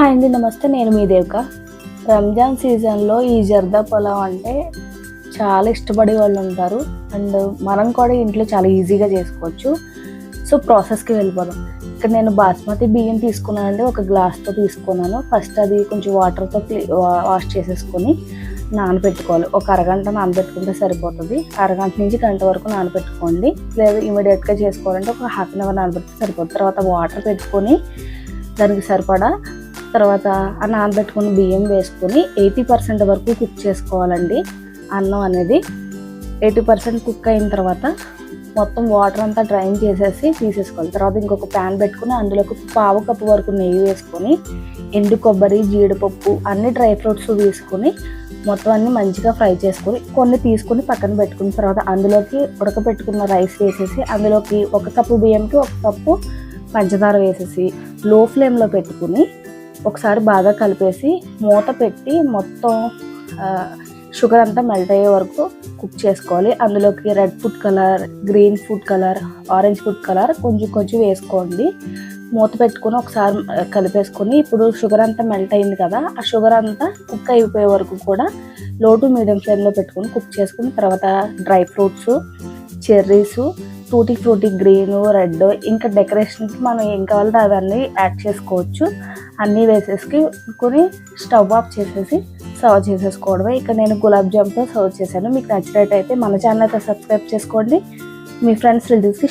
Hi అండి, నమస్తే. నేను మీ దేవిక. రంజాన్ సీజన్లో ఈ జర్దా పులావ్ అంటే చాలా ఇష్టపడే వాళ్ళు ఉంటారు. అండ్ మనం కూడా ఇంట్లో చాలా ఈజీగా చేసుకోవచ్చు. సో ప్రాసెస్కి వెళ్ళిపోదాం. ఇక్కడ నేను బాస్మతి బియ్యం తీసుకున్నానండి. ఒక గ్లాస్తో తీసుకున్నాను. ఫస్ట్ అది కొంచెం వాటర్తో వాష్ చేసేసుకొని నానబెట్టుకోవాలి. ఒక అరగంట నానబెట్టుకుంటే సరిపోతుంది. అరగంట నుంచి గంట వరకు నానబెట్టుకోండి. లేదా ఇమీడియట్గా చేసుకోవాలంటే ఒక హాఫ్ అన్ అవర్ నానబెడితే సరిపోతుంది. తర్వాత వాటర్ పెట్టుకొని దానికి సరిపడా తర్వాత ఆ నానబెట్టుకుని బియ్యం వేసుకొని 80% వరకు కుక్ చేసుకోవాలండి. అన్నం అనేది 80% కుక్ అయిన తర్వాత మొత్తం వాటర్ అంతా డ్రైన్ చేసేసి తీసేసుకోవాలి. తర్వాత ఇంకొక ప్యాన్ పెట్టుకుని అందులోకి పావు కప్పు వరకు నెయ్యి వేసుకొని ఎండు కొబ్బరి, జీడిపప్పు అన్ని డ్రై ఫ్రూట్స్ వేసుకొని మొత్తం అన్ని మంచిగా ఫ్రై చేసుకొని కొన్ని తీసుకుని పక్కన పెట్టుకున్న తర్వాత అందులోకి ఉడకబెట్టుకున్న రైస్ వేసేసి అందులోకి ఒక కప్పు బియ్యంకి ఒక కప్పు పంచదార వేసేసి లో ఫ్లేమ్లో పెట్టుకుని ఒకసారి బాగా కలిపేసి మూత పెట్టి మొత్తం షుగర్ అంతా మెల్ట్ అయ్యే వరకు కుక్ చేసుకోవాలి. అందులోకి red food colour, green food colour, orange food colour కొంచెం వేసుకోండి. మూత పెట్టుకుని ఒకసారి కలిపేసుకొని ఇప్పుడు షుగర్ అంతా మెల్ట్ అయింది కదా, ఆ షుగర్ అంతా కుక్ అయిపోయే వరకు కూడా లో టు మీడియం ఫ్లేమ్లో పెట్టుకుని కుక్ చేసుకుని తర్వాత dry fruits, cherries, tutti frutti green, red, ఇంకా డెకరేషన్కి మనం ఏం కావాలో అవన్నీ యాడ్ చేసుకోవచ్చు. అన్నీ వేసేసుకొని స్టవ్ ఆఫ్ చేసేసి సర్వ్ చేసేసుకోవడమే. ఇక్కడ నేను గులాబ్ జామ్తో సర్వ్ చేశాను. మీకు నచ్చినట్టయితే మన ఛానల్ అయితే సబ్స్క్రైబ్ చేసుకోండి. మీ ఫ్రెండ్స్ రిలేటివ్స్కి